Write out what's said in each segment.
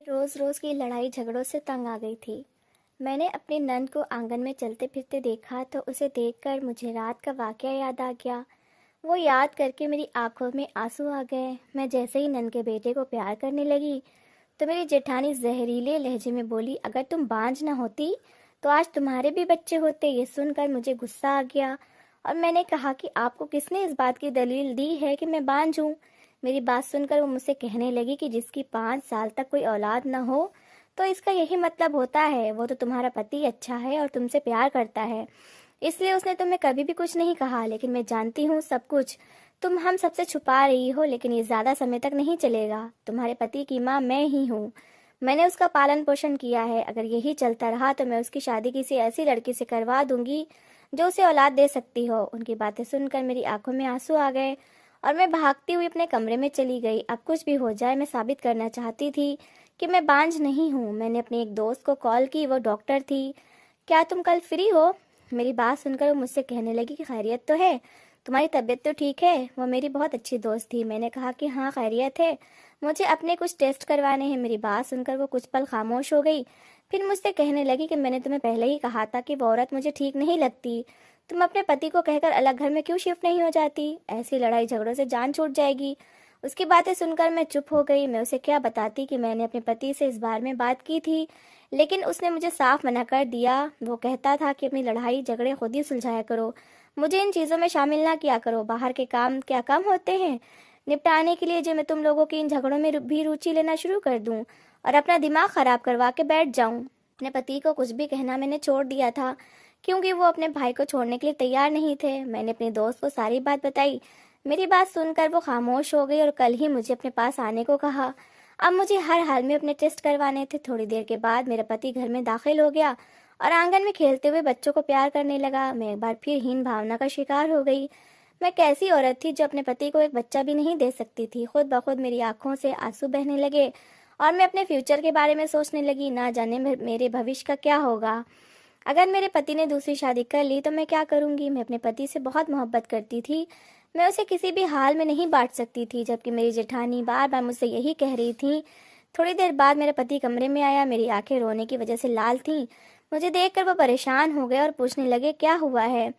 रोज रोज की लड़ाई झगड़ों से तंग आ गई थी। मैंने अपनी नंद को आंगन में चलते फिरते देखा तो उसे देखकर मुझे रात का वाकया याद आ गया। वो याद करके मेरी आंखों में आंसू आ गए। मैं जैसे ही नंद के बेटे को प्यार करने लगी तो मेरी जेठानी जहरीले लहजे में बोली, अगर तुम बांझ ना होती तो आज तुम्हारे भी बच्चे होते। ये सुनकर मुझे गुस्सा आ गया और मैंने कहा कि आपको किसने इस बात की दलील दी है कि मैं बांझ हूँ। मेरी बात सुनकर वो मुझसे कहने लगी कि जिसकी 5 साल तक कोई औलाद न हो तो इसका यही मतलब होता है, वो तो तुम्हारा पति अच्छा है और तुमसे प्यार करता है, इसलिए उसने तुम्हें कभी भी कुछ नहीं कहा। लेकिन मैं जानती हूँ सब कुछ तुम हम सबसे छुपा रही हो, लेकिन ये ज्यादा समय तक नहीं चलेगा। तुम्हारे पति की माँ मैं ही हूँ। मैंने उसका पालन पोषण किया है। अगर यही चलता रहा तो मैं उसकी शादी किसी ऐसी लड़की से करवा दूंगी जो उसे औलाद दे सकती हो। उनकी बातें सुनकर मेरी आंखों में आंसू आ गए और मैं भागती हुई अपने कमरे में चली गई। अब कुछ भी हो जाए मैं साबित करना चाहती थी कि मैं बांझ नहीं हूँ। मैंने अपनी एक दोस्त को कॉल की, वो डॉक्टर थी। क्या तुम कल फ्री हो? मेरी बात सुनकर वो मुझसे कहने लगी कि खैरियत तो है, तुम्हारी तबीयत तो ठीक है। वो मेरी बहुत अच्छी दोस्त थी। मैंने कहा कि हाँ खैरियत है, मुझे अपने कुछ टेस्ट करवाने हैं। मेरी बात सुनकर वो कुछ पल खामोश हो गई, फिर मुझसे कहने लगी कि मैंने तुम्हें पहले ही कहा था कि वो औरत मुझे ठीक नहीं लगती। तुम अपने पति को कहकर अलग घर में क्यों शिफ्ट नहीं हो जाती? ऐसी लड़ाई झगड़ों से जान छूट जाएगी। उसकी बातें सुनकर मैं चुप हो गई। मैं उसे क्या बताती कि मैंने अपने पति से इस बारे में बात की थी, लेकिन उसने मुझे साफ मना कर दिया। वो कहता था कि अपनी लड़ाई झगड़े खुद ही सुलझाया करो, मुझे इन चीज़ों में शामिल ना किया करो। बाहर के काम क्या कम होते हैं निपटाने के लिए जो मैं तुम लोगों की इन झगड़ों में भी रुचि लेना शुरू कर दूं और अपना दिमाग खराब करवा के बैठ जाऊं। अपने पति को कुछ भी कहना मैंने छोड़ दिया था क्योंकि वो अपने भाई को छोड़ने के लिए तैयार नहीं थे। मैंने अपने दोस्त को सारी बात बताई। मेरी बात सुनकर वो खामोश हो गई और कल ही मुझे अपने पास आने को कहा। अब मुझे हर हाल में अपने टेस्ट करवाने थे। थोड़ी देर के बाद मेरा पति घर में दाखिल हो गया और आंगन में खेलते हुए बच्चों को प्यार करने लगा। मैं एक बार फिर हीन भावना का शिकार हो गई। मैं कैसी औरत थी जो अपने पति को एक बच्चा भी नहीं दे सकती थी। खुद ब खुद मेरी आंखों से आंसू बहने लगे और मैं अपने फ्यूचर के बारे में सोचने लगी। ना जाने मेरे भविष्य का क्या होगा। अगर मेरे पति ने दूसरी शादी कर ली तो मैं क्या करूंगी? मैं अपने पति से बहुत मोहब्बत करती थी। मैं उसे किसी भी हाल में नहीं बांट सकती थी, जबकि मेरी जेठानी बार बार मुझसे यही कह रही थी। थोड़ी देर बाद मेरा पति कमरे में आया। मेरी आंखें रोने की वजह से लाल थीं। मुझे देखकर वो परेशान हो गए और पूछने लगे क्या हुआ है।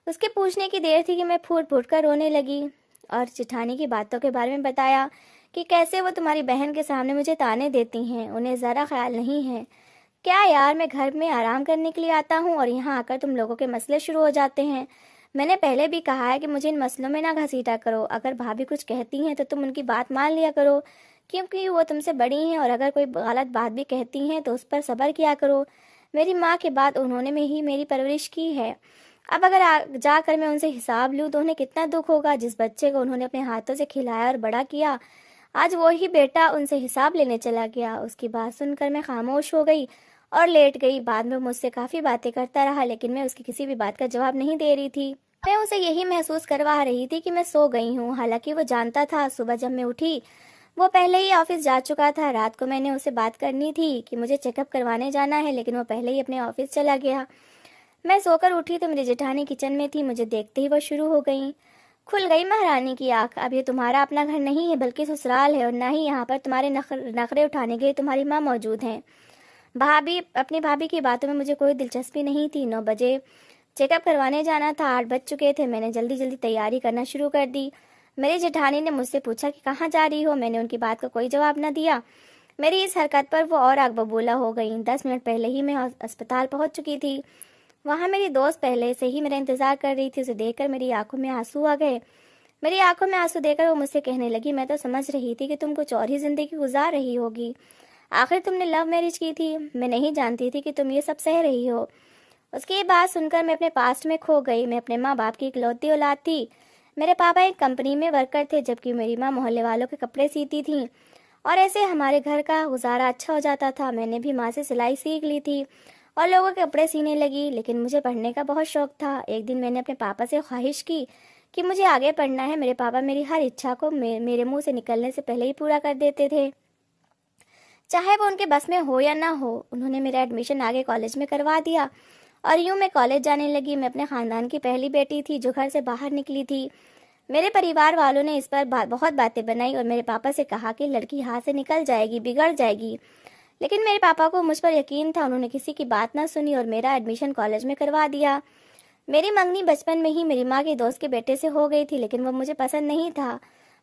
उसके पूछने की देर थी कि मैं फूट फूट कर रोने लगी और जेठानी की बातों के बारे में बताया कि कैसे वो तुम्हारी बहन के सामने मुझे ताने देती हैं, उन्हें ज़रा ख्याल नहीं है। क्या यार, मैं घर में आराम करने के लिए आता हूँ और यहाँ आकर तुम लोगों के मसले शुरू हो जाते हैं। मैंने पहले भी कहा है कि मुझे इन मसलों में ना घसीटा करो। अगर भाभी कुछ कहती हैं तो तुम उनकी बात मान लिया करो, क्योंकि वो तुमसे बड़ी हैं, और अगर कोई गलत बात भी कहती हैं तो उस पर सब्र किया करो। मेरी माँ के बाद उन्होंने में ही मेरी परवरिश की है। अब अगर जाकर मैं उनसे हिसाब लूँ तो उन्हें कितना दुख होगा। जिस बच्चे को उन्होंने अपने हाथों से खिलाया और बड़ा किया, आज वही बेटा उनसे हिसाब लेने चला गया। उसकी बात सुनकर मैं खामोश हो गई और लेट गई। बाद में मुझसे काफ़ी बातें करता रहा, लेकिन मैं उसकी किसी भी बात का जवाब नहीं दे रही थी। मैं उसे यही महसूस करवा रही थी कि मैं सो गई हूँ। हालांकि वो जानता था। सुबह जब मैं उठी वो पहले ही ऑफिस जा चुका था। रात को मैंने उसे बात करनी थी कि मुझे चेकअप करवाने जाना है, लेकिन वो पहले ही अपने ऑफिस चला गया। मैं सोकर उठी तो मेरी जेठानी किचन में थी। मुझे देखते ही वो शुरू हो गई। खुल गई महारानी की आंख। अब ये तुम्हारा अपना घर नहीं है बल्कि ससुराल है, और ना ही यहाँ पर तुम्हारे नखरे उठाने के लिए तुम्हारी माँ मौजूद हैं। भाभी, अपनी भाभी की बातों में मुझे कोई दिलचस्पी नहीं थी। 9 बजे चेकअप करवाने जाना था, 8 बज चुके थे। मैंने जल्दी जल्दी तैयारी करना शुरू कर दी। मेरी जेठानी ने मुझसे पूछा कि कहाँ जा रही हो। मैंने उनकी बात का कोई जवाब न दिया। मेरी इस हरकत पर वो और आग बबूला हो गई। 10 मिनट पहले ही मैं अस्पताल पहुंच चुकी थी। वहां मेरी दोस्त पहले से ही मेरा इंतजार कर रही थी। उसे देखकर मेरी आंखों में आंसू आ गए। मेरी आंखों में आंसू देकर वो मुझसे कहने लगी, मैं तो समझ रही थी कि तुम कुछ और ही जिंदगी गुजार रही होगी। आखिर तुमने लव मैरिज की थी, मैं नहीं जानती थी कि तुम ये सब सह रही हो। उसकी ये बात सुनकर मैं अपने पास्ट में खो गई। मैं अपने माँ बाप की इकलौती औलाद थी। मेरे पापा एक कंपनी में वर्कर थे, जबकि मेरी माँ मोहल्ले वालों के कपड़े सीती थी, और ऐसे हमारे घर का गुजारा अच्छा हो जाता था। मैंने भी माँ से सिलाई सीख ली थी और लोगों के कपड़े सीने लगी, लेकिन मुझे पढ़ने का बहुत शौक था। एक दिन मैंने अपने पापा से ख्वाहिश की कि मुझे आगे पढ़ना है। मेरे पापा मेरी हर इच्छा को मेरे मुंह से निकलने से पहले ही पूरा कर देते थे, चाहे वो उनके बस में हो या ना हो। उन्होंने मेरा एडमिशन आगे कॉलेज में करवा दिया और यूं मैं कॉलेज जाने लगी। मैं अपने खानदान की पहली बेटी थी जो घर से बाहर निकली थी। मेरे परिवार वालों ने इस पर बहुत बातें बनाई और मेरे पापा से कहा कि लड़की हाथ से निकल जाएगी, बिगड़ जाएगी। लेकिन मेरे पापा को मुझ पर यकीन था। उन्होंने किसी की बात ना सुनी और मेरा एडमिशन कॉलेज में करवा दिया। मेरी मंगनी बचपन में ही मेरी माँ के दोस्त के बेटे से हो गई थी, लेकिन वो मुझे पसंद नहीं था।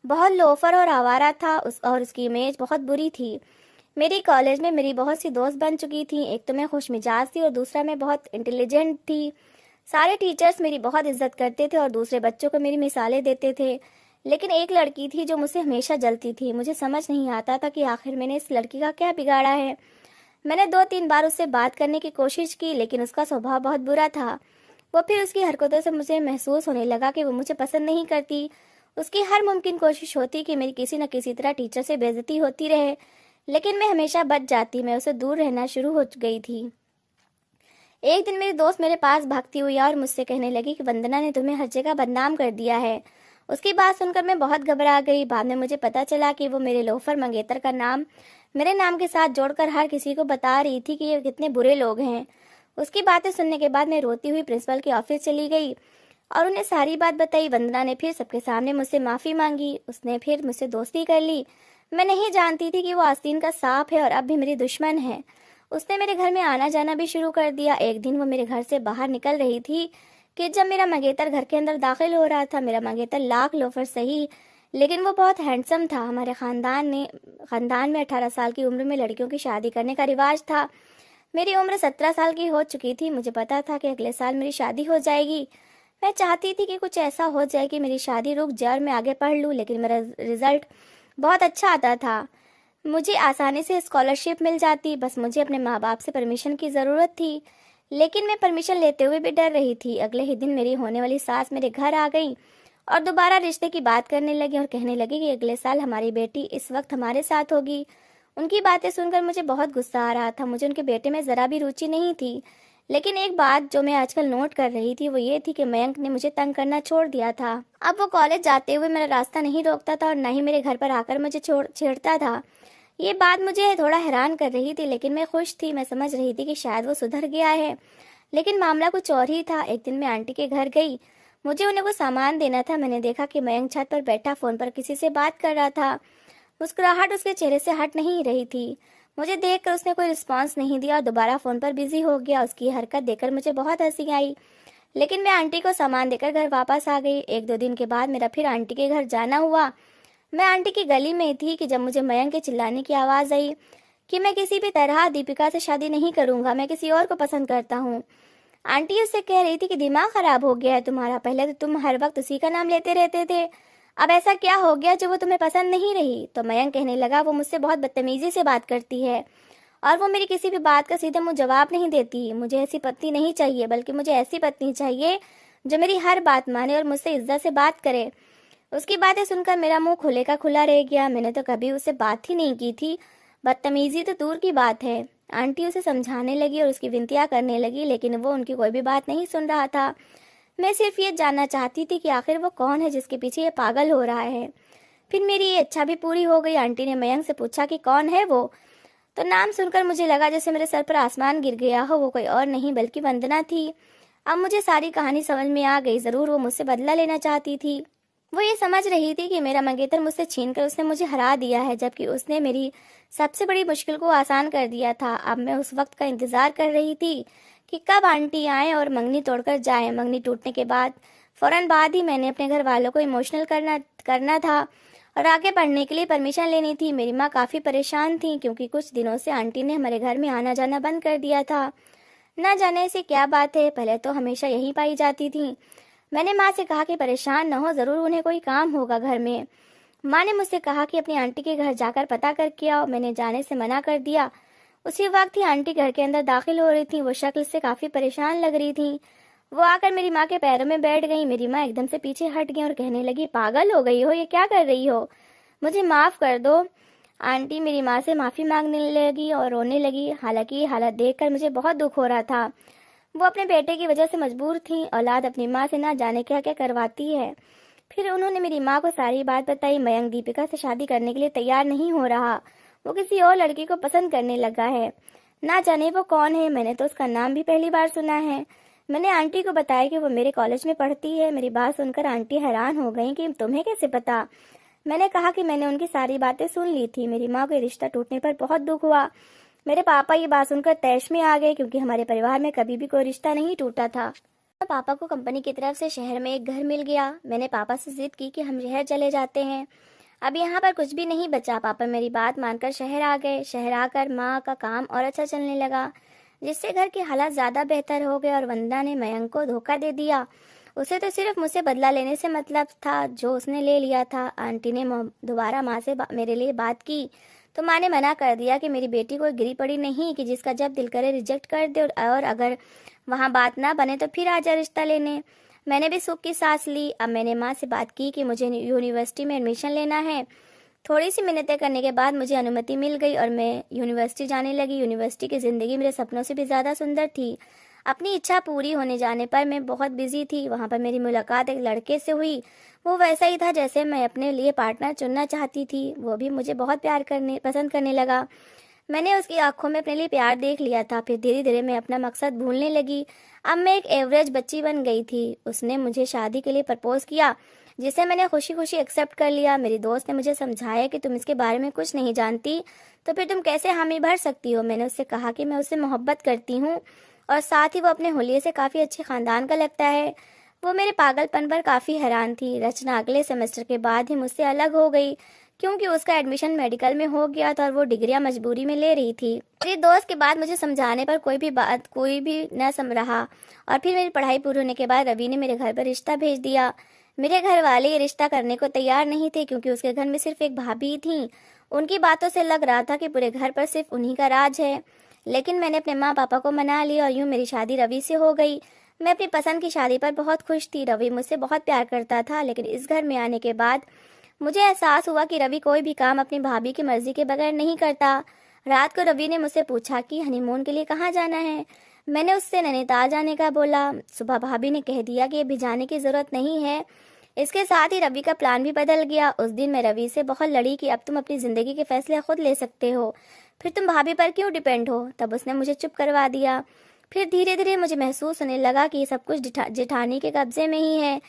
बहुत लोफर और आवारा था और उसकी इमेज बहुत बुरी थी। मेरी कॉलेज में मेरी बहुत सी दोस्त बन चुकी थी। एक तो मैं खुशमिजाज थी और दूसरा मैं बहुत इंटेलिजेंट थी। सारे टीचर्स मेरी बहुत इज्जत करते थे और दूसरे बच्चों को मेरी मिसालें देते थे। लेकिन एक लड़की थी जो मुझसे हमेशा जलती थी। मुझे समझ नहीं आता था कि आखिर मैंने इस लड़की का क्या बिगाड़ा है। मैंने 2-3 बार उससे बात करने की कोशिश की, लेकिन उसका स्वभाव बहुत बुरा था। वो फिर उसकी हरकतों से मुझे महसूस होने लगा कि वो मुझे पसंद नहीं करती। उसकी हर मुमकिन कोशिश होती कि मेरी किसी न किसी तरह टीचर से बेइज्जती होती रहे, लेकिन मैं हमेशा बच जाती। मैं उसे दूर रहना शुरू हो गई थी। एक दिन मेरी दोस्त मेरे पास भागती हुई आई और मुझसे कहने लगी कि वंदना ने तुम्हें हर जगह बदनाम कर दिया है। उसकी बात सुनकर मैं बहुत घबरा गई। बाद में मुझे पता चला कि वो मेरे लोफर मंगेतर का नाम मेरे नाम के साथ जोड़कर हर किसी को बता रही थी कि ये कितने बुरे लोग हैं। उसकी बातें सुनने के बाद मैं रोती हुई प्रिंसिपल के ऑफिस चली गई और उन्हें सारी बात बताई। वंदना ने फिर सबके सामने मुझसे माफ़ी मांगी। उसने फिर मुझसे दोस्ती कर ली। मैं नहीं जानती थी कि वो आस्तीन का सांप है और अब भी मेरी दुश्मन है। उसने मेरे घर में आना जाना भी शुरू कर दिया। एक दिन वो मेरे घर से बाहर निकल रही थी कि जब मेरा मंगेतर घर के अंदर दाखिल हो रहा था। मेरा मंगेतर लाख लोफर सही, लेकिन वो बहुत हैंडसम था। हमारे खानदान में 18 साल की उम्र में लड़कियों की शादी करने का रिवाज था। मेरी उम्र 17 साल की हो चुकी थी। मुझे पता था कि अगले साल मेरी शादी हो जाएगी। मैं चाहती थी कि कुछ ऐसा हो जाए कि मेरी शादी रुक जाए और मैं आगे पढ़ लूँ, लेकिन मेरा रिजल्ट बहुत अच्छा आता था। मुझे आसानी से स्कॉलरशिप मिल जाती। बस मुझे अपने माँ बाप से परमिशन की ज़रूरत थी, लेकिन मैं परमिशन लेते हुए भी डर रही थी। अगले ही दिन मेरी होने वाली सास मेरे घर आ गई और दोबारा रिश्ते की बात करने लगी और कहने लगी कि अगले साल हमारी बेटी इस वक्त हमारे साथ होगी। उनकी बातें सुनकर मुझे बहुत गुस्सा आ रहा था। मुझे उनके बेटे में ज़रा भी रुचि नहीं थी। लेकिन एक बात जो मैं आजकल नोट कर रही थी वो ये थी कि मयंक ने मुझे तंग करना छोड़ दिया था। अब वो कॉलेज जाते हुए मेरा रास्ता नहीं रोकता था और न ही मेरे घर पर आकर मुझे छेड़ता था। ये बात मुझे थोड़ा हैरान कर रही थी, लेकिन मैं खुश थी। मैं समझ रही थी कि शायद वो सुधर गया है, लेकिन मामला कुछ और ही था। एक दिन मैं आंटी के घर गई। मुझे उन्हें कुछ सामान देना था। मैंने देखा कि मयंक छत पर बैठा फोन पर किसी से बात कर रहा था। मुस्कुराहट उसके चेहरे से हट नहीं रही थी। मुझे देखकर उसने कोई रिस्पांस नहीं दिया और दोबारा फोन पर बिजी हो गया। उसकी हरकत देखकर मुझे बहुत हंसी आई, लेकिन मैं आंटी को सामान देकर घर वापस आ गई। 1-2 दिन के बाद मेरा फिर आंटी के घर जाना हुआ। मैं आंटी की गली में थी कि जब मुझे मयंक के चिल्लाने की आवाज़ आई कि मैं किसी भी तरह दीपिका से शादी नहीं करूंगा, मैं किसी और को पसंद करता हूँ। आंटी उससे कह रही थी कि दिमाग खराब हो गया है तुम्हारा, पहले तो तुम हर वक्त उसी का नाम लेते रहते थे, अब ऐसा क्या हो गया जो वो तुम्हें पसंद नहीं रही। तो मयंक कहने लगा वो मुझसे बहुत बदतमीजी से बात करती है और वो मेरी किसी भी बात का सीधा मुँह जवाब नहीं देती। मुझे ऐसी पत्नी नहीं चाहिए, बल्कि मुझे ऐसी पत्नी चाहिए जो मेरी हर बात माने और मुझसे इज्जत से बात करे। उसकी बातें सुनकर मेरा मुंह खुले का खुला रह गया। मैंने तो कभी उससे बात ही नहीं की थी, बदतमीजी तो दूर की बात है। आंटी उसे समझाने लगी और उसकी विनतियां करने लगी, लेकिन वो उनकी कोई भी बात नहीं सुन रहा था। मैं सिर्फ ये जानना चाहती थी कि आखिर वो कौन है जिसके पीछे ये पागल हो रहा है। फिर मेरी ये इच्छा भी पूरी हो गई। आंटी ने मयंक से पूछा कि कौन है वो, तो नाम सुनकर मुझे लगा जैसे मेरे सर पर आसमान गिर गया हो। वो कोई और नहीं बल्कि वंदना थी। अब मुझे सारी कहानी समझ में आ गई। जरूर वो मुझसे बदला लेना चाहती थी। वो ये समझ रही थी कि मेरा मंगेतर मुझसे छीनकर उसने मुझे हरा दिया है, जबकि उसने मेरी सबसे बड़ी मुश्किल को आसान कर दिया था। अब मैं उस वक्त का इंतजार कर रही थी कि कब आंटी आए और मंगनी तोड़कर जाए। मंगनी टूटने के बाद फौरन बाद ही मैंने अपने घर वालों को इमोशनल करना था और आगे पढ़ने के लिए परमिशन लेनी थी। मेरी माँ काफ़ी परेशान थी क्योंकि कुछ दिनों से आंटी ने हमारे घर में आना जाना बंद कर दिया था। ना जाने ऐसी क्या बात है, पहले तो हमेशा यहीं पाई जाती थी। मैंने माँ से कहा कि परेशान न हो, ज़रूर उन्हें कोई काम होगा घर में। माँ ने मुझसे कहा कि अपनी आंटी के घर जाकर पता करके आओ। मैंने जाने से मना कर दिया। उसी वक्त ही आंटी घर के अंदर दाखिल हो रही थी। वो शक्ल से काफ़ी परेशान लग रही थी। वो आकर मेरी माँ के पैरों में बैठ गई। मेरी माँ एकदम से पीछे हट गई और कहने लगी, पागल हो गई हो, ये क्या कर रही हो, मुझे माफ़ कर दो। आंटी मेरी माँ से माफ़ी मांगने लगी और रोने लगी। हालांकि ये हालत देखकर मुझे बहुत दुख हो रहा था। वो अपने बेटे की वजह से मजबूर थी। औलाद अपनी माँ से ना जाने क्या क्या करवाती है। फिर उन्होंने मेरी माँ को सारी बात बताई। मयंक दीपिका से शादी करने के लिए तैयार नहीं हो रहा, वो किसी और लड़की को पसंद करने लगा है। ना जाने वो कौन है, मैंने तो उसका नाम भी पहली बार सुना है। मैंने आंटी को बताया कि वो मेरे कॉलेज में पढ़ती है। मेरी बात सुनकर आंटी हैरान हो गई कि तुम्हें कैसे पता। मैंने कहा कि मैंने उनकी सारी बातें सुन ली थी। मेरी माँ को रिश्ता टूटने पर बहुत दुख हुआ। मेरे पापा ये बात सुनकर तैश में आ गए, क्योंकि हमारे परिवार में कभी भी कोई रिश्ता नहीं टूटा था। पापा को कंपनी की तरफ से शहर में एक घर मिल गया। मैंने पापा से जिद की कि हम शहर चले जाते हैं, अब यहाँ पर कुछ भी नहीं बचा। पापा मेरी बात मानकर शहर आ गए। शहर आकर माँ का काम और अच्छा चलने लगा, जिससे घर के हालात ज़्यादा बेहतर हो गए। और वंदना ने मयंक को धोखा दे दिया। उसे तो सिर्फ मुझसे बदला लेने से मतलब था, जो उसने ले लिया था। आंटी ने दोबारा माँ से मेरे लिए बात की तो माँ ने मना कर दिया कि मेरी बेटी कोई गिरी पड़ी नहीं कि जिसका जब दिल करे रिजेक्ट कर दे, और अगर वहाँ बात ना बने तो फिर आ जा रिश्ता लेने। मैंने भी सुख की सांस ली। अब मैंने माँ से बात की कि मुझे यूनिवर्सिटी में एडमिशन लेना है। थोड़ी सी मिन्नतें करने के बाद मुझे अनुमति मिल गई और मैं यूनिवर्सिटी जाने लगी। यूनिवर्सिटी की ज़िंदगी मेरे सपनों से भी ज़्यादा सुंदर थी। अपनी इच्छा पूरी होने जाने पर मैं बहुत बिजी थी। वहाँ पर मेरी मुलाकात एक लड़के से हुई। वो वैसा ही था जैसे मैं अपने लिए पार्टनर चुनना चाहती थी। वो भी मुझे बहुत पसंद करने लगा। मैंने उसकी आंखों में अपने लिए प्यार देख लिया था। फिर धीरे धीरे मैं अपना मकसद भूलने लगी। अब मैं एक एवरेज बच्ची बन गई थी। उसने मुझे शादी के लिए प्रपोज किया, जिसे मैंने खुशी खुशी एक्सेप्ट कर लिया। मेरी दोस्त ने मुझे समझाया कि तुम इसके बारे में कुछ नहीं जानती, तो फिर तुम कैसे हामी भर सकती हो। मैंने उससे कहा कि मैं उससे मोहब्बत करती हूँ, और साथ ही वो अपने हुलिये से काफ़ी अच्छे ख़ानदान का लगता है। वो मेरे पागलपन पर काफ़ी हैरान थी। रचना अगले सेमेस्टर के बाद ही मुझसे अलग हो गई, क्योंकि उसका एडमिशन मेडिकल में हो गया था और वो डिग्रियां मजबूरी में ले रही थी। मेरी दोस्त के बाद मुझे समझाने पर कोई भी न समझ रहा। और फिर मेरी पढ़ाई पूरी होने के बाद रवि ने मेरे घर पर रिश्ता भेज दिया। मेरे घर वाले ये रिश्ता करने को तैयार नहीं थे, क्योंकि उसके घर में सिर्फ एक भाभी थी। उनकी बातों से लग रहा था कि पूरे घर पर सिर्फ उन्हीं का राज है। लेकिन मैंने अपने माँ पापा को मना लिया और यूं मेरी शादी रवि से हो गई। मैं अपनी पसंद की शादी पर बहुत खुश थी। रवि मुझसे बहुत प्यार करता था, लेकिन इस घर में आने के बाद मुझे एहसास हुआ कि रवि कोई भी काम अपनी भाभी की मर्जी के बगैर नहीं करता। रात को रवि ने मुझसे पूछा कि हनीमून के लिए कहाँ जाना है। मैंने उससे नैनीताल जाने का बोला। सुबह भाभी ने कह दिया कि अभी जाने की जरूरत नहीं है। इसके साथ ही रवि का प्लान भी बदल गया। उस दिन मैं रवि से बहुत लड़ी कि अब तुम अपनी जिंदगी के फैसले खुद ले सकते हो, फिर तुम भाभी पर क्यों डिपेंड हो। तब उसने मुझे चुप करवा दिया। फिर धीरे धीरे मुझे महसूस होने लगा कि ये सब कुछ जेठानी के कब्जे में ही है,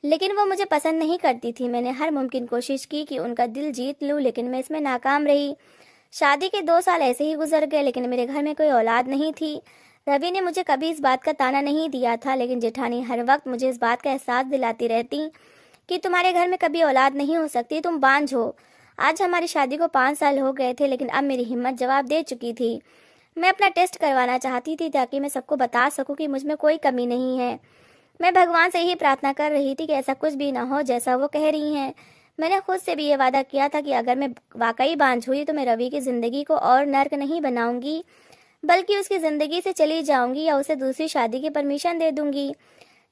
लेकिन वो मुझे पसंद नहीं करती थी। मैंने हर मुमकिन कोशिश की कि उनका दिल जीत लूं, लेकिन मैं इसमें नाकाम रही। शादी के 2 साल ऐसे ही गुजर गए, लेकिन मेरे घर में कोई औलाद नहीं थी। रवि ने मुझे कभी इस बात का ताना नहीं दिया था, लेकिन जेठानी हर वक्त मुझे इस बात का एहसास दिलाती रहती कि तुम्हारे घर में कभी औलाद नहीं हो सकती, तुम बांझ हो। आज हमारी शादी को 5 साल हो गए थे, लेकिन अब मेरी हिम्मत जवाब दे चुकी थी। मैं अपना टेस्ट करवाना चाहती थी, ताकि मैं सबको बता सकूं कि मुझ में कोई कमी नहीं है। मैं भगवान से यही प्रार्थना कर रही थी कि ऐसा कुछ भी ना हो जैसा वो कह रही हैं। मैंने खुद से भी ये वादा किया था कि अगर मैं वाकई बांझ हुई तो मैं रवि की ज़िंदगी को और नर्क नहीं बनाऊंगी, बल्कि उसकी ज़िंदगी से चली जाऊंगी या उसे दूसरी शादी की परमिशन दे दूंगी।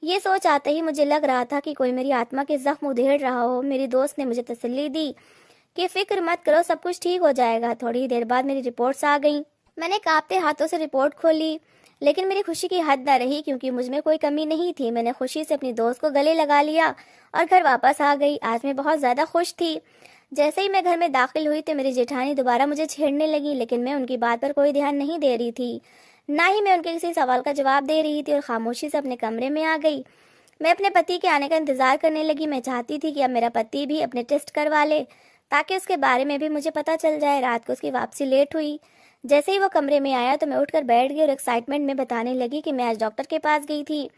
ये सोच आते ही मुझे लग रहा था कि कोई मेरी आत्मा के जख्म उधेड़ रहा हो। मेरी दोस्त ने मुझे तसल्ली दी कि फिक्र मत करो, सब कुछ ठीक हो जाएगा। थोड़ी देर बाद मेरी रिपोर्ट्स आ गई। मैंने कांपते हाथों से रिपोर्ट खोली, लेकिन मेरी खुशी की हद न रही, क्योंकि मुझमें कोई कमी नहीं थी। मैंने खुशी से अपनी दोस्त को गले लगा लिया और घर वापस आ गई। आज मैं बहुत ज़्यादा खुश थी। जैसे ही मैं घर में दाखिल हुई तो मेरी जेठानी दोबारा मुझे छेड़ने लगी, लेकिन मैं उनकी बात पर कोई ध्यान नहीं दे रही थी, ना ही मैं उनके किसी सवाल का जवाब दे रही थी, और खामोशी से अपने कमरे में आ गई। मैं अपने पति के आने का इंतजार करने लगी। मैं चाहती थी कि अब मेरा पति भी अपने टेस्ट करवा ले, ताकि उसके बारे में भी मुझे पता चल जाए। रात को उसकी वापसी लेट हुई। जैसे ही वो कमरे में आया तो मैं उठकर बैठ गई और एक्साइटमेंट में बताने लगी कि मैं आज डॉक्टर के पास गई थी।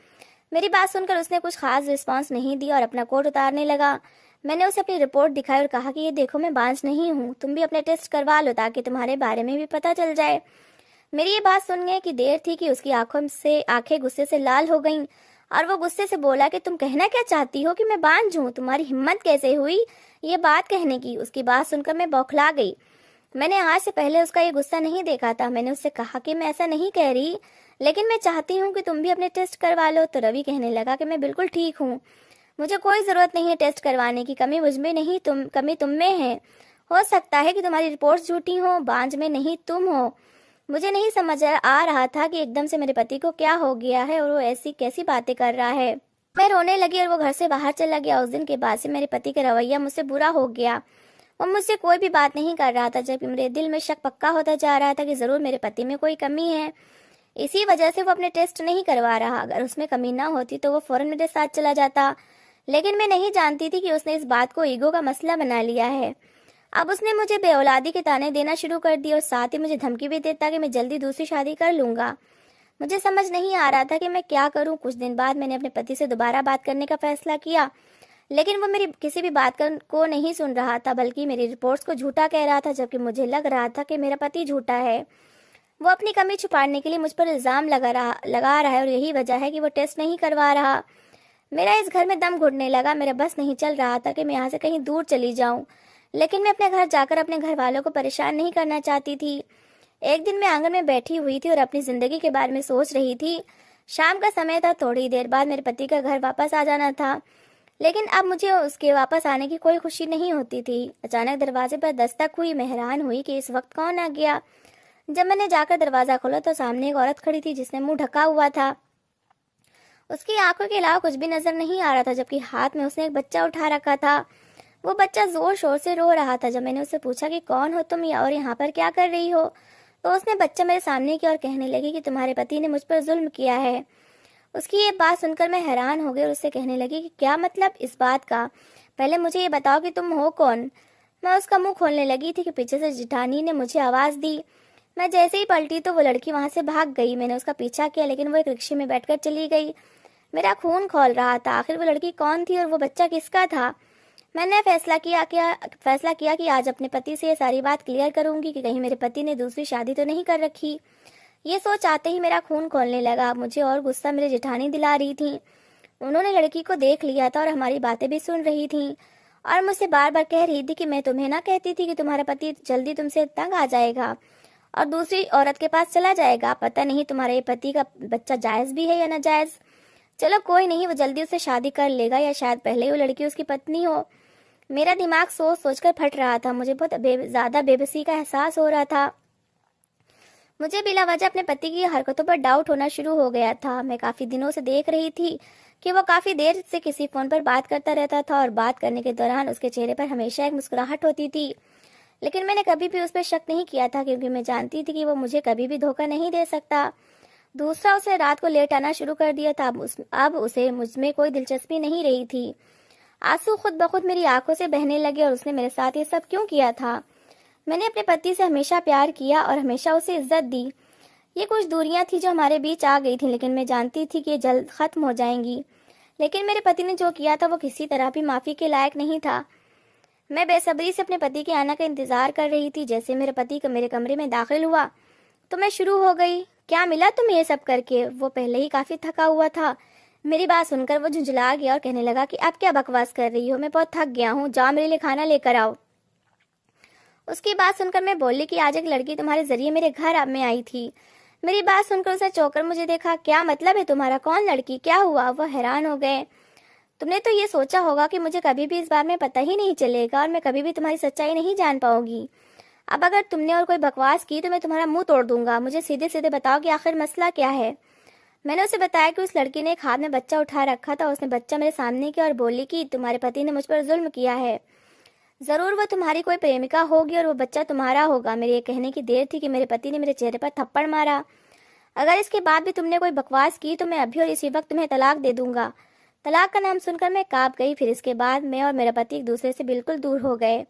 मेरी बात सुनकर उसने कुछ खास रिस्पांस नहीं दिया और अपना कोट उतारने लगा। मैंने उसे अपनी रिपोर्ट दिखाई और कहा कि ये देखो, मैं बांझ नहीं हूँ, तुम भी अपने टेस्ट करवा लो ताकि तुम्हारे बारे में भी पता चल जाए। मेरी ये बात सुनने की देर थी कि उसकी आंखें गुस्से से लाल हो गईं, और वो गुस्से से बोला कि तुम कहना क्या चाहती हो कि मैं बांझ हूँ, तुम्हारी हिम्मत कैसे हुई ये बात कहने की। उसकी बात सुनकर मैं बौखला गई। मैंने आज से पहले उसका ये गुस्सा नहीं देखा था। मैंने उससे कहा कि मैं ऐसा नहीं कह रही, लेकिन मैं चाहती हूँ कि तुम भी अपने टेस्ट करवा लो। तो रवि कहने लगा कि मैं बिल्कुल ठीक हूँ, मुझे कोई ज़रूरत नहीं है टेस्ट करवाने की। कमी मुझ में नहीं, कमी तुम में है। हो सकता है कि तुम्हारी रिपोर्ट्स झूठी हो, बांझ में नहीं तुम हो। मुझे नहीं समझ आ रहा था कि एकदम से मेरे पति को क्या हो गया है और वो ऐसी कैसी बातें कर रहा है। मैं रोने लगी और वो घर से बाहर चला गया। उस दिन के बाद से मेरे पति का रवैया मुझसे बुरा हो गया। वो मुझसे कोई भी बात नहीं कर रहा था, जबकि मेरे दिल में शक पक्का होता जा रहा था कि ज़रूर मेरे पति में कोई कमी है। इसी वजह से वो अपने टेस्ट नहीं करवा रहा। अगर उसमें कमी ना होती तो वो फौरन मेरे साथ चला जाता, लेकिन मैं नहीं जानती थी कि उसने इस बात को ईगो का मसला बना लिया है। अब उसने मुझे बेऔलादी के ताने देना शुरू कर दिए और साथ ही मुझे धमकी भी देता कि मैं जल्दी दूसरी शादी कर लूंगा। मुझे समझ नहीं आ रहा था कि मैं क्या करूं। कुछ दिन बाद मैंने अपने पति से दोबारा बात करने का फैसला किया, लेकिन वो मेरी किसी भी बात को नहीं सुन रहा था, बल्कि मेरी रिपोर्ट्स को झूठा कह रहा था, जबकि मुझे लग रहा था कि मेरा पति झूठा है। वो अपनी कमी छुपाने के लिए मुझ पर इल्ज़ाम लगा रहा है और यही वजह है कि वो टेस्ट नहीं करवा रहा। मेरा इस घर में दम घुटने लगा। मेरा बस नहीं चल रहा था कि मैं यहाँ से कहीं दूर चली जाऊं, लेकिन मैं अपने घर जाकर अपने घर वालों को परेशान नहीं करना चाहती थी। एक दिन मैं आंगन में बैठी हुई थी और अपनी जिंदगी के बारे में सोच रही थी। शाम का समय था। थोड़ी देर बाद मेरे पति का घर वापस आ जाना था, लेकिन अब मुझे उसके वापस आने की कोई खुशी नहीं होती थी। अचानक दरवाजे पर दस्तक हुई। मैं हैरान हुई कि इस वक्त कौन आ गया। जब मैंने जाकर दरवाजा खोला तो सामने एक औरत खड़ी थी जिसने मुंह ढका हुआ था। उसकी आंखों के अलावा कुछ भी नजर नहीं आ रहा था, जबकि हाथ में उसने एक बच्चा उठा रखा था। वो बच्चा जोर शोर से रो रहा था। जब मैंने उससे पूछा कि कौन हो तुम और यहाँ पर क्या कर रही हो, तो उसने बच्चा मेरे सामने की और कहने लगी कि तुम्हारे पति ने मुझ पर जुल्म किया है। उसकी ये बात सुनकर मैं हैरान हो गई और उससे कहने लगी कि क्या मतलब इस बात का, पहले मुझे ये बताओ कि तुम हो कौन। मैं उसका मुंह खोलने लगी थी कि पीछे से जिठानी ने मुझे आवाज दी। मैं जैसे ही पलटी तो वो लड़की वहां से भाग गई। मैंने उसका पीछा किया, लेकिन वो एक रिक्शे में बैठकर चली गई। मेरा खून खौल रहा था। आखिर वो लड़की कौन थी और वो बच्चा किसका था। मैंने फैसला किया कि आज अपने पति से ये सारी बात क्लियर करूंगी कि कहीं मेरे पति ने दूसरी शादी तो नहीं कर रखी। ये सोच आते ही मेरा खून खौलने लगा। मुझे और गुस्सा मेरी जेठानी दिला रही थी। उन्होंने लड़की को देख लिया था और हमारी बातें भी सुन रही थी और मुझसे बार बार कह रही थी कि मैं तुम्हें ना कहती थी कि तुम्हारा पति जल्दी तुमसे तंग आ जाएगा और दूसरी औरत के पास चला जाएगा। पता नहीं तुम्हारे पति का बच्चा जायज भी है या नाजायज। चलो कोई नहीं, वो जल्दी उससे शादी कर लेगा या शायद पहले ही वो लड़की उसकी पत्नी हो। मेरा दिमाग सोच सोचकर फट रहा था। मुझे बहुत ज्यादा बेबसी का एहसास हो रहा था। मुझे बिला वजह अपने पति की हरकतों पर डाउट होना शुरू हो गया था। मैं काफी दिनों से देख रही थी कि वो काफी देर से किसी फोन पर बात करता रहता था और बात करने के दौरान उसके चेहरे पर हमेशा एक मुस्कुराहट होती थी, लेकिन मैंने कभी भी उस पर शक नहीं किया था क्योंकि मैं जानती थी कि वो मुझे कभी भी धोखा नहीं दे सकता। दूसरा, उसने रात को लेट आना शुरू कर दिया था। अब उसे मुझमें कोई दिलचस्पी नहीं रही थी। आंसू खुद ब खुद मेरी आंखों से बहने लगे और उसने मेरे साथ ये सब क्यों किया था। मैंने अपने पति से हमेशा प्यार किया और हमेशा उसे इज्जत दी। ये कुछ दूरियां थी जो हमारे बीच आ गई थी, लेकिन मैं जानती थी कि ये जल्द खत्म हो जाएंगी। लेकिन मेरे पति ने जो किया था वो किसी तरह भी माफी के लायक नहीं था। मैं बेसब्री से अपने पति के आने का इंतजार कर रही थी। जैसे मेरे पति मेरे कमरे में दाखिल हुआ तो मैं शुरू हो गई। क्या मिला तुम्हें ये सब करके। वो पहले ही काफी थका हुआ था। मेरी बात सुनकर वो झुंझला गया और कहने लगा कि आप क्या बकवास कर रही हो, मैं बहुत थक गया हूँ, जाओ मेरे लिए खाना लेकर आओ। उसकी बात सुनकर मैं बोली कि आज एक लड़की तुम्हारे जरिए मेरे घर में आई थी। मेरी बात सुनकर उसने चौंककर मुझे देखा। क्या मतलब है तुम्हारा, कौन लड़की, क्या हुआ। वो हैरान हो गए। तुमने तो ये सोचा होगा कि मुझे कभी भी इस बारे में पता ही नहीं चलेगा और मैं कभी भी तुम्हारी सच्चाई नहीं जान पाऊंगी। अब अगर तुमने और कोई बकवास की तो मैं तुम्हारा मुंह तोड़ दूंगा। मुझे सीधे सीधे बताओ कि आखिर मसला क्या है। मैंने उसे बताया कि उस लड़की ने एक हाथ में बच्चा उठा रखा था। उसने बच्चा मेरे सामने किया और बोली कि तुम्हारे पति ने मुझ पर जुल्म किया है। जरूर वो तुम्हारी कोई प्रेमिका होगी और वो बच्चा तुम्हारा होगा। मेरे ये कहने की देर थी कि मेरे पति ने मेरे चेहरे पर थप्पड़ मारा। अगर इसके बाद भी तुमने कोई बकवास की तो मैं अभी और इसी वक्त तुम्हें तलाक दे दूंगा। तलाक का नाम सुनकर मैं कांप गई। फिर इसके बाद मैं और मेरा पति एक दूसरे से बिल्कुल दूर हो गए।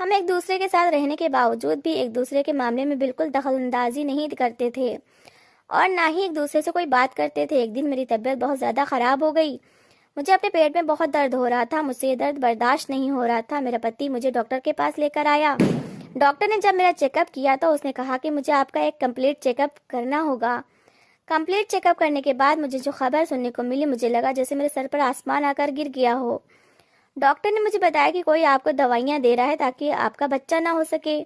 हम एक दूसरे के साथ रहने के बावजूद भी एक दूसरे के मामले में बिल्कुल दखलंदाजी नहीं करते थे और ना ही एक दूसरे से कोई बात करते थे। एक दिन मेरी तबीयत बहुत ज़्यादा ख़राब हो गई। मुझे अपने पेट में बहुत दर्द हो रहा था। मुझसे ये दर्द बर्दाश्त नहीं हो रहा था। मेरा पति मुझे डॉक्टर के पास लेकर आया। डॉक्टर ने जब मेरा चेकअप किया तो उसने कहा कि मुझे आपका एक कंप्लीट चेकअप करना होगा। कंप्लीट चेकअप करने के बाद मुझे जो खबर सुनने को मिली, मुझे लगा जैसे मेरे सर पर आसमान आकर गिर गया हो। डॉक्टर ने मुझे बताया कि कोई आपको दवाइयाँ दे रहा है ताकि आपका बच्चा ना हो सके।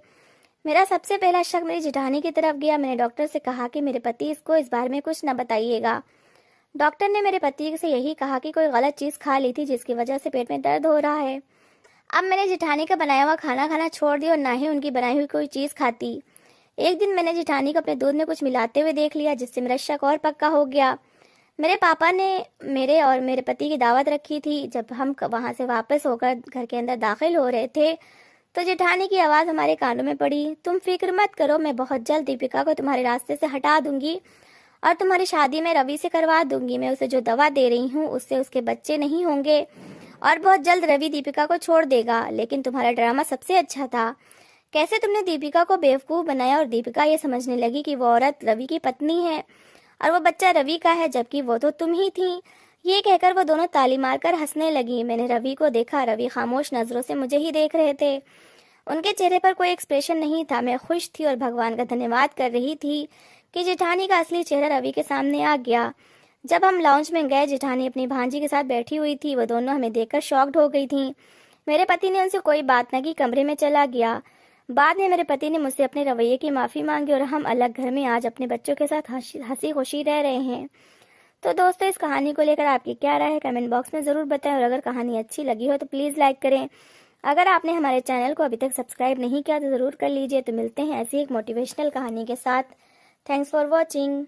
मेरा सबसे पहला शक मेरी जेठानी की तरफ गया। मैंने डॉक्टर से कहा कि मेरे पति इसको इस बारे में कुछ न बताइएगा। डॉक्टर ने मेरे पति से यही कहा कि कोई गलत चीज़ खा ली थी जिसकी वजह से पेट में दर्द हो रहा है। अब मैंने जेठानी का बनाया हुआ खाना खाना छोड़ दिया और ना ही उनकी बनाई हुई कोई चीज़ खाती। एक दिन मैंने जेठानी को अपने दूध में कुछ मिलाते हुए देख लिया, जिससे मेरा शक और पक्का हो गया। मेरे पापा ने मेरे और मेरे पति की दावत रखी थी। जब हम वहां से वापस होकर घर के अंदर दाखिल हो रहे थे तो जेठानी की आवाज़ हमारे कानों में पड़ी। तुम फिक्र मत करो, मैं बहुत जल्द दीपिका को तुम्हारे रास्ते से हटा दूंगी और तुम्हारी शादी मैं रवि से करवा दूंगी। मैं उसे जो दवा दे रही हूँ उससे उसके बच्चे नहीं होंगे और बहुत जल्द रवि दीपिका को छोड़ देगा। लेकिन तुम्हारा ड्रामा सबसे अच्छा था। कैसे तुमने दीपिका को बेवकूफ़ बनाया और दीपिका ये समझने लगी कि वो औरत रवि की पत्नी है और वो बच्चा रवि का है, जबकि वो तो तुम ही थी। ये कहकर वो दोनों ताली मारकर हंसने लगी। मैंने रवि को देखा। रवि खामोश नजरों से मुझे ही देख रहे थे। उनके चेहरे पर कोई एक्सप्रेशन नहीं था। मैं खुश थी और भगवान का धन्यवाद कर रही थी कि जेठानी का असली चेहरा रवि के सामने आ गया। जब हम लाउंज में गए, जेठानी अपनी भांजी के साथ बैठी हुई थी। वो दोनों हमें देखकर शॉक्ड हो गई थी। मेरे पति ने उनसे कोई बात न की, कमरे में चला गया। बाद में मेरे पति ने मुझसे अपने रवैये की माफ़ी मांगी और हम अलग घर में आज अपने बच्चों के साथ हंसी खुशी रह रहे हैं। तो दोस्तों, इस कहानी को लेकर आपकी क्या राय है कमेंट बॉक्स में ज़रूर बताएं और अगर कहानी अच्छी लगी हो तो प्लीज़ लाइक करें। अगर आपने हमारे चैनल को अभी तक सब्सक्राइब नहीं किया तो ज़रूर कर लीजिए। तो मिलते हैं ऐसी एक मोटिवेशनल कहानी के साथ। Thanks for watching.